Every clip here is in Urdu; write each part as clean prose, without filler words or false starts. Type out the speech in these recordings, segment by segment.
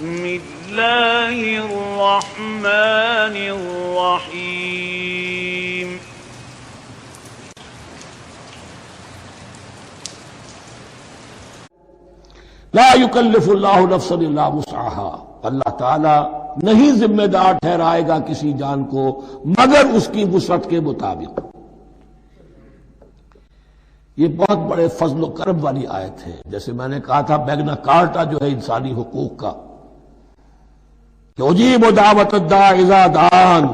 بسم اللہ الرحمن الرحیم لا یکلف اللہ نفسا الا وسعها، اللہ تعالی نہیں ذمہ دار ٹھہرائے گا کسی جان کو مگر اس کی وسعت کے مطابق۔ یہ بہت بڑے فضل و کرم والی آیت ہے۔ جیسے میں نے کہا تھا میگنا کارٹا جو ہے انسانی حقوق کا، کہ اجیب دعوت الداع اذا دعان،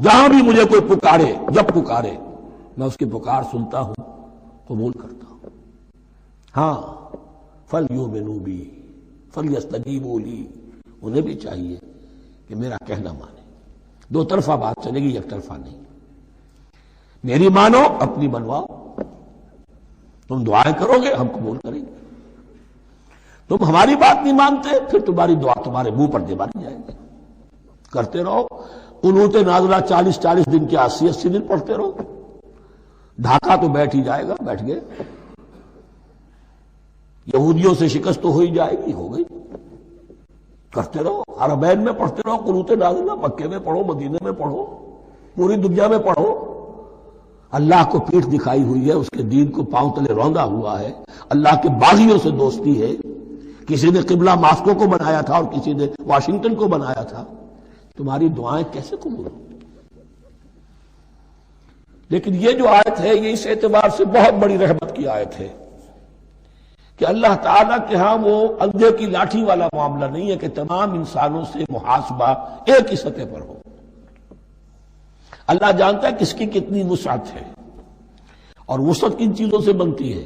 جہاں بھی مجھے کوئی پکارے، جب پکارے میں اس کی پکار سنتا ہوں، قبول کرتا ہوں۔ ہاں فَلْيُؤْمِنُوا بِي فَلْيَسْتَجِيبُوا لِي، انہیں بھی چاہیے کہ میرا کہنا مانے۔ دو طرفہ بات چلے گی، یک طرفہ نہیں۔ میری مانو، اپنی منواؤ۔ تم دعائیں کرو گے ہم قبول کریں گے، تم ہماری بات نہیں مانتے پھر تمہاری دعا تمہارے منہ پر دیوانی جائے گی۔ کرتے رہو قنوت نازلہ 40 دن کے 80 دن پڑھتے رہو، ڈھاکہ تو بیٹھ ہی جائے گا، بیٹھ گئے۔ یہودیوں سے شکست تو ہو ہی جائے گی، ہو گئی۔ کرتے رہو، حرمین میں پڑھتے رہو قنوت نازلہ، مکے میں پڑھو، مدینے میں پڑھو، پوری دنیا میں پڑھو۔ اللہ کو پیٹھ دکھائی ہوئی ہے، اس کے دین کو پاؤں تلے روندا ہوا ہے، اللہ کے باغیوں سے دوستی ہے۔ کسی نے قبلہ ماسکو کو بنایا تھا اور کسی نے واشنگٹن کو بنایا تھا، تمہاری دعائیں کیسے قبول ہوں؟ لیکن یہ جو آیت ہے یہ اس اعتبار سے بہت بڑی رحمت کی آیت ہے کہ اللہ تعالیٰ کے ہاں وہ اندھے کی لاٹھی والا معاملہ نہیں ہے کہ تمام انسانوں سے محاسبہ ایک ہی سطح پر ہو۔ اللہ جانتا ہے کس کی کتنی وسعت ہے، اور وسعت کن چیزوں سے بنتی ہے۔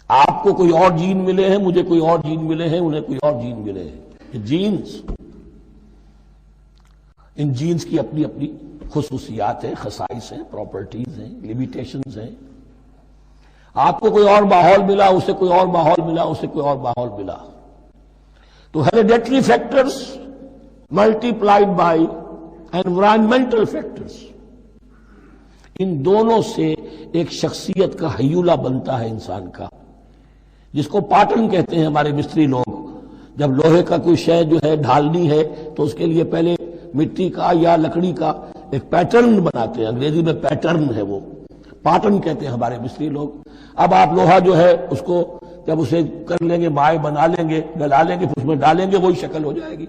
آپ کو کوئی اور جین ملے ہیں، مجھے کوئی اور جین ملے ہیں، انہیں کوئی اور جین ملے ہیں۔ یہ جینز، ان جینز کی اپنی اپنی خصوصیات ہیں، خصائص ہیں، پراپرٹیز ہیں، لیمیٹیشنز ہیں۔ آپ کو کوئی اور ماحول ملا، اسے کوئی اور ماحول ملا، اسے کوئی اور ماحول ملا۔ تو hereditary factors multiplied by environmental factors, ان دونوں سے ایک شخصیت کا ہیولہ بنتا ہے انسان کا، جس کو پیٹرن کہتے ہیں ہمارے مستری لوگ۔ جب لوہے کا کوئی شے جو ہے ڈھالنی ہے تو اس کے لیے پہلے مٹی کا یا لکڑی کا ایک پیٹرن بناتے ہیں، انگریزی میں پیٹرن ہے، وہ پیٹرن کہتے ہیں ہمارے مستری لوگ۔ اب آپ لوہا جو ہے اس کو جب اسے کر لیں گے، مائع بنا لیں گے، گلا لیں گے، پھر اس میں ڈالیں گے، وہی شکل ہو جائے گی۔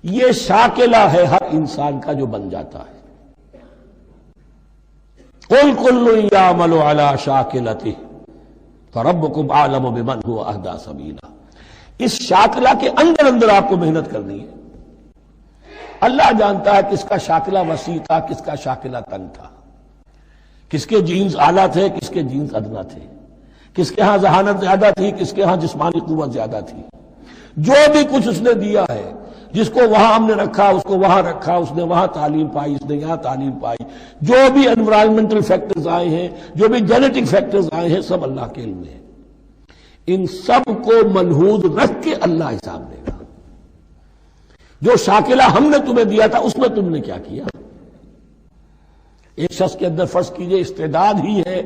یہ شاکلہ ہے ہر انسان کا جو بن جاتا ہے۔ قُلْ كُلٌّ يَعْمَلُ عَلَى شَاكِلَتِهِ فَرَبُّكُمْ أَعْلَمُ بِمَنْ هُوَ أَهْدَىٰ سَبِيلًا۔ اس شاکلہ کے اندر آپ کو محنت کرنی ہے۔ اللہ جانتا ہے کس کا شاکلہ وسیع تھا، کس کا شاکلہ تنگ تھا، کس کے جینز اعلیٰ تھے، کس کے جینز ادنا تھے، کس کے ہاں ذہانت زیادہ تھی، کس کے ہاں جسمانی قوت زیادہ تھی۔ جو بھی کچھ اس نے دیا ہے، جس کو وہاں ہم نے رکھا اس کو وہاں رکھا، اس نے وہاں تعلیم پائی، اس نے یہاں تعلیم پائی، جو بھی انوائرمنٹل فیکٹرز آئے ہیں، جو بھی جینیٹک فیکٹرز آئے ہیں، سب اللہ کے علم میں ہے۔ ان سب کو ملحوظ رکھ کے اللہ حساب لے گا۔ جو شاکلہ ہم نے تمہیں دیا تھا اس میں تم نے کیا کیا؟ ایک شخص کے اندر فرض کیجئے استعداد ہی ہے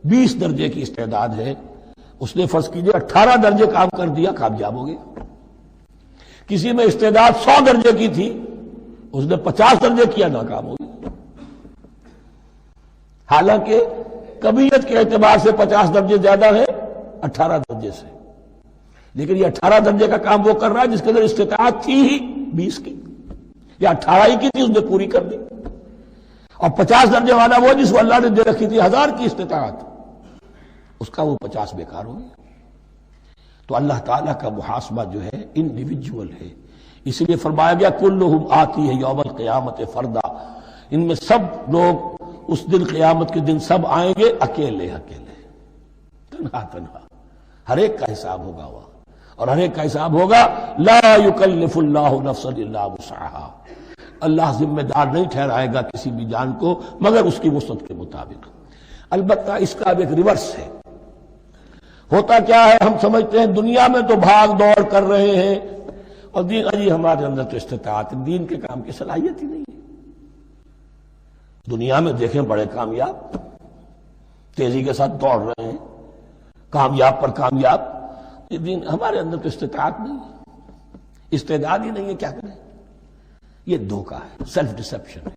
20 درجے کی استعداد ہے، اس نے فرض کیجئے 18 درجے کام کر دیا، کامیاب ہو گیا۔ کسی میں استعداد 100 درجے کی تھی، اس نے 50 درجے کیا، ناکام ہو گیا۔ حالانکہ کمیت کے اعتبار سے 50 درجے زیادہ ہے 18 درجے سے، لیکن یہ 18 درجے کا کام وہ کر رہا ہے جس کے اندر استطاعت تھی ہی 20 کی، یا 18 ہی کی تھی، اس نے پوری کر دی۔ اور 50 درجے والا وہ جس کو اللہ نے دے رکھی تھی 1000 کی استطاعت، اس کا وہ 50 بیکار ہو گیا۔ تو اللہ تعالیٰ کا محاسبہ جو ہے انڈیویجول ہے، اسی لیے فرمایا گیا کلہم آتی ہے یوم القیامت فردا، ان میں سب لوگ اس دن قیامت کے دن سب آئیں گے اکیلے اکیلے، تنہا تنہا۔ ہر ایک کا حساب ہوگا وہاں، اور ہر ایک کا حساب ہوگا لا یکلف اللہ نفسا الا وسعها۔ اللہ ذمہ دار نہیں ٹھہرائے گا کسی بھی جان کو مگر اس کی وسعت کے مطابق۔ البتہ اس کا اب ایک ریورس ہے۔ ہوتا کیا ہے، ہم سمجھتے ہیں دنیا میں تو بھاگ دوڑ کر رہے ہیں اور دین اجی ہمارے اندر تو استطاعت، دین کے کام کی صلاحیت ہی نہیں ہے۔ دنیا میں دیکھیں بڑے کامیاب، تیزی کے ساتھ دوڑ رہے ہیں، کامیاب پر کامیاب، یہ دین ہمارے اندر تو استطاعت نہیں ہے، استعداد ہی نہیں ہے، کیا کریں؟ یہ دھوکہ ہے، سیلف ڈسپشن ہے۔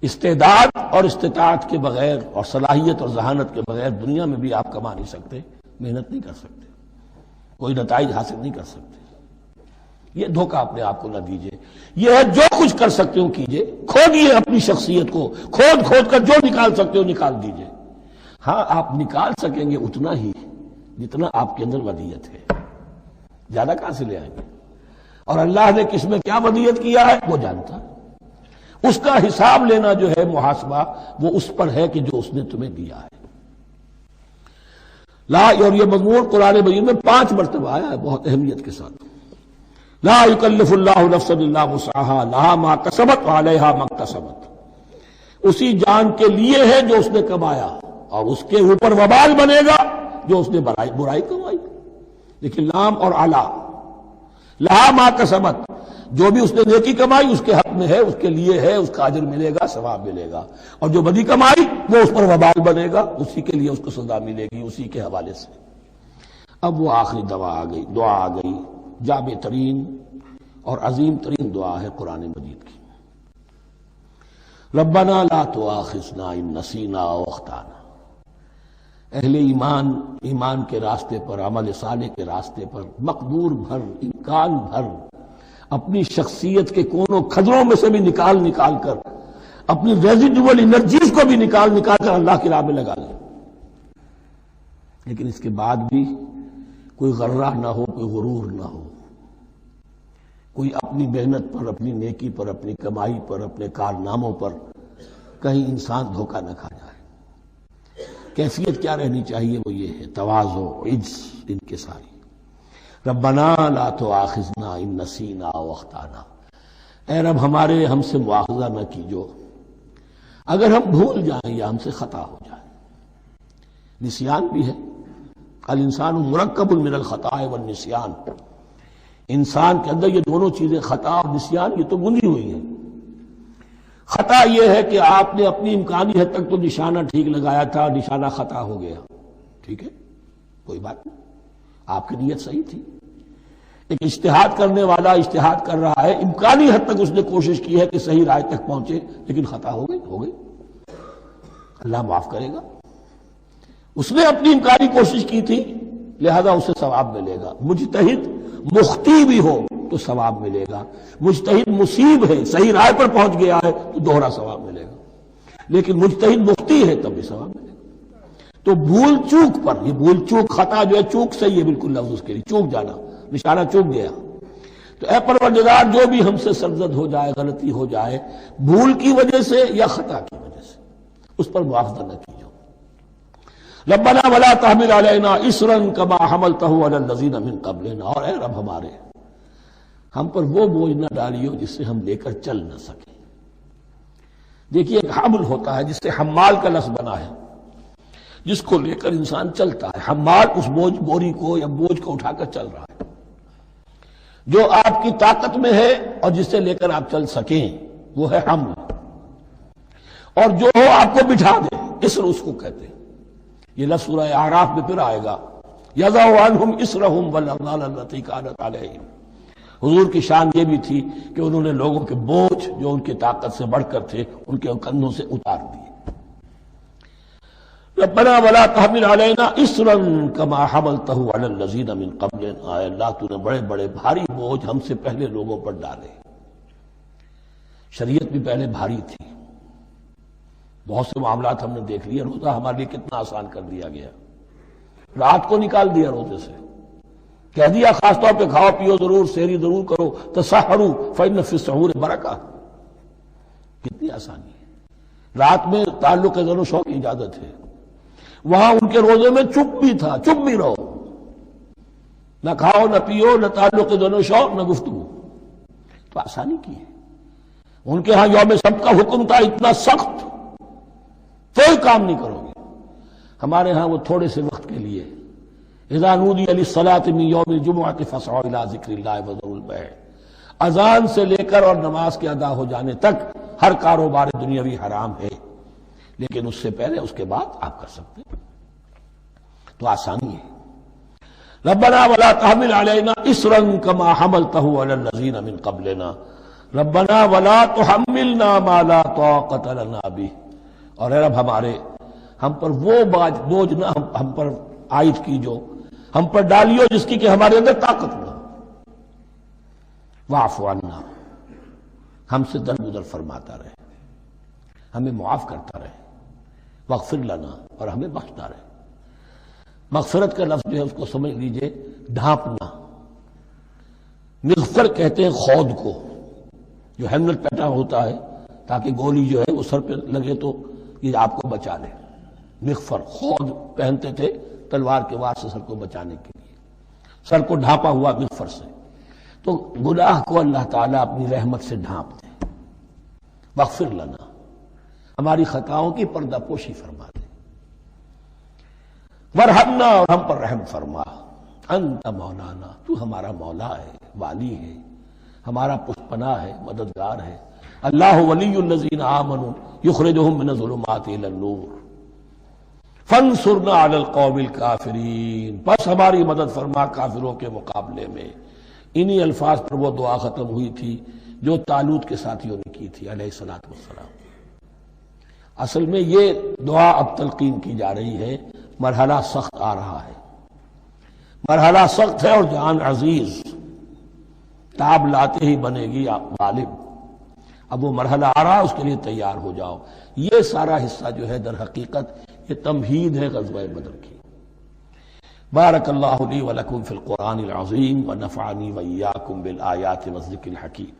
استعداد اور استطاعت کے بغیر اور صلاحیت اور ذہانت کے بغیر دنیا میں بھی آپ کما نہیں سکتے، محنت نہیں کر سکتے، کوئی نتائج حاصل نہیں کر سکتے۔ یہ دھوکہ اپنے آپ کو نہ دیجیے۔ یہ ہے جو کچھ کر سکتے ہو کیجیے، کھودیے اپنی شخصیت کو، کھود کھود کر جو نکال سکتے ہو نکال دیجیے۔ ہاں آپ نکال سکیں گے اتنا ہی جتنا آپ کے اندر ودیت ہے، زیادہ کہاں سے لے آئیں گے؟ اور اللہ نے کس میں کیا ودیت کیا ہے وہ جانتا ہے، اس کا حساب لینا جو ہے، محاسبہ وہ اس پر ہے کہ جو اس نے تمہیں دیا ہے۔ لا، اور یہ مضمون قرآن مجید میں 5 مرتبہ آیا ہے بہت اہمیت کے ساتھ۔ لا یکلف اللہ نفسا الا وسعها لها ما کسبت وعلیہا ما اکتسبت۔ اسی جان کے لیے ہے جو اس نے کمایا، اور اس کے اوپر وبال بنے گا جو اس نے برائی کمائی۔ لیکن لام اور علا، لہا ما کسبت، جو بھی اس نے نیکی کمائی اس کے حق میں ہے، اس کے لیے ہے، اس کا اجر ملے گا، ثواب ملے گا، اور جو بدی کمائی وہ اس پر وبال بنے گا، اسی کے لیے اس کو سزا ملے گی، اسی کے حوالے سے۔ اب وہ آخری دعا آ گئی، جامع ترین اور عظیم ترین دعا ہے قرآن مجید کی۔ ربنا لا تؤاخذنا ان نسینا او اخطانا۔ اہل ایمان کے راستے پر، عمل صالح کے راستے پر مقدور بھر، امکان بھر اپنی شخصیت کے کونوں کھدروں میں سے بھی نکال کر، اپنی ریزیڈول انرجیز کو بھی نکال کر اللہ کی راہ میں لگا لیں۔ لیکن اس کے بعد بھی کوئی غرہ نہ ہو، کوئی غرور نہ ہو، کوئی اپنی محنت پر، اپنی نیکی پر، اپنی کمائی پر، اپنے کارناموں پر کہیں انسان دھوکہ نہ کھا جائے۔ کیفیت کیا رہنی چاہیے؟ وہ یہ ہے تواضع، عجز، انکساری۔ ربنا لا تؤاخذنا ان نسینا او اخطانا۔ اے رب ہم سے مواخذہ نہ کیجو اگر ہم بھول جائیں یا ہم سے خطا ہو جائے۔ نسیان بھی ہے، الانسان مرکب من الخطاء والنسیان، انسان کے اندر یہ دونوں چیزیں، خطا اور نسیان، یہ تو گندھی ہوئی ہیں۔ خطا یہ ہے کہ آپ نے اپنی امکانی حد تک تو نشانہ ٹھیک لگایا تھا، نشانہ خطا ہو گیا، ٹھیک ہے، کوئی بات نہیں، آپ کی نیت صحیح تھی۔ ایک اجتہاد کرنے والا اجتہاد کر رہا ہے، امکانی حد تک اس نے کوشش کی ہے کہ صحیح رائے تک پہنچے، لیکن خطا ہو گئی، اللہ معاف کرے گا۔ اس نے اپنی امکانی کوشش کی تھی، لہذا اسے ثواب ملے گا۔ مجتہد مخطی بھی ہو تو ثواب ملے گا، مجتہد مصیب ہے، صحیح رائے پر پہنچ گیا ہے تو دوہرا ثواب ملے گا، لیکن مجتہد مخطی ہے تب بھی ثواب ملے گا۔ تو بھول چوک پر، یہ بھول چوک، خطا جو ہے چوک صحیح ہے بالکل لفظ اس کے لیے، چوک جانا، نشانہ چوک گیا۔ تو اے پروردگار جو بھی ہم سے سرزد ہو جائے، غلطی ہو جائے، بھول کی وجہ سے یا خطا کی وجہ سے، اس پر معاوضہ نہ کیجو۔ ربنا ولا تحمل علینا اصرا کما حملتہ علی الذین من قبلنا، اور اے رب ہمارے، ہم پر وہ بوجھ نہ ڈالیو جس سے ہم لے کر چل نہ سکیں۔ دیکھیے ایک حمل ہوتا ہے جس سے حمال کا لفظ بنا ہے، جس کو لے کر انسان چلتا ہے۔ حمال اس بوری کو یا بوجھ کو اٹھا کر چل رہا ہے، جو آپ کی طاقت میں ہے اور جس سے لے کر آپ چل سکیں وہ ہے حمل، اور جو ہو آپ کو بٹھا دے، اسر اس کو کہتے ہیں۔ یہ لفظ سورہ اعراف میں پھر آئے گا، یضع عنہم اسرہم والاغلال التی کانت علیہم۔ حضور کی شان یہ بھی تھی کہ انہوں نے لوگوں کے بوجھ جو ان کی طاقت سے بڑھ کر تھے ان کے کندھوں سے اتار دیے۔ ربنا ولا تحمل علینا اصرا کما حملتہ علی الذین من قبلنا، اے اللہ تو نے بڑے بڑے بھاری بوجھ ہم سے پہلے لوگوں پر ڈالے۔ شریعت بھی پہلے بھاری تھی، بہت سے معاملات ہم نے دیکھ لیے، روزہ ہمارے لیے کتنا آسان کر دیا گیا، رات کو نکال دیا روزے سے، کہہ دیا خاص طور پہ کھاؤ پیو ضرور، سحری ضرور کرو، تسحروا فإن فی السحور برکہ، کتنی آسانی ہے۔ رات میں تعلق زن و شو کی اجازت ہے، وہاں ان کے روزے میں چپ بھی تھا، چپ بھی رہو، نہ کھاؤ نہ پیو، نہ تعلق زن و شو، نہ گفتگو، تو آسانی کی ہے۔ ان کے ہاں یوم سبت کا حکم تھا اتنا سخت، کوئی کام نہیں کرو گے۔ ہمارے ہاں وہ تھوڑے سے وقت کے لیے، اذا نودی للصلاۃ من یوم الجمعۃ فاسعوا الی ذکر اللہ وذروا البیع، اذان سے لے کر اور نماز کے ادا ہو جانے تک ہر کاروبار دنیاوی حرام ہے، لیکن اس سے پہلے اس کے بعد آپ کر سکتے ہیں، تو آسانی ہے۔ ربنا ولا تحمل علينا اصرا كما حملته على الذين من قبلنا ربنا ولا تحملنا ما لا طاقة لنا به، اور اے رب ہمارے ہم پر وہ بوجھ نہ ہم پر عائد کی جو ہم پر ڈالیو جس کی کہ ہمارے اندر طاقت نہ ہو۔ واعف عنا، ہم سے درگزر فرماتا رہے، ہمیں معاف کرتا رہے، واغفر لنا، اور ہمیں بخشتا رہے۔ مغفرت کا لفظ جو ہے اس کو سمجھ لیجئے ڈھانپنا۔ مغفر کہتے ہیں خود کو، جو ہیملٹ پیٹا ہوتا ہے تاکہ گولی جو ہے وہ سر پہ لگے تو یہ آپ کو بچا لے۔ مغفر خود پہنتے تھے تلوار کے وار سے سر کو بچانے کے لیے، سر کو ڈھانپا ہوا مغفر سے۔ تو گناہ کو اللہ تعالیٰ اپنی رحمت سے ڈھانپ دے۔ واغفر لنا، ہماری خطاؤں کی پردہ پوشی فرما دے۔ ورحمنا، اور ہم پر رحم فرما۔ انت مولانا، تو ہمارا مولا ہے، والی ہے، ہمارا پشپناہ ہے، مددگار ہے۔ اللہ ولی الذین آمنوا یخرجہم من الظلمات الی النور فانصرنا علی القوم الکافرین، بس ہماری مدد فرما کافروں کے مقابلے میں۔ انہی الفاظ پر وہ دعا ختم ہوئی تھی جو طالوت کے ساتھیوں نے کی تھی علیہ الصلوۃ والسلام۔ اصل میں یہ دعا اب تلقین کی جا رہی ہے، مرحلہ سخت آ رہا ہے، مرحلہ سخت ہے اور جان عزیز، تاب لاتے ہی بنے گی غالب۔ اب وہ مرحلہ آ رہا ہے، اس کے لیے تیار ہو جاؤ۔ یہ سارا حصہ جو ہے در حقیقت یہ تمہید ہے غزوہ بدر کی۔ بارک اللہ لی ولکم فی القرآن العظیم ونفعنی وإیاکم بالآیات والذکر الحکیم۔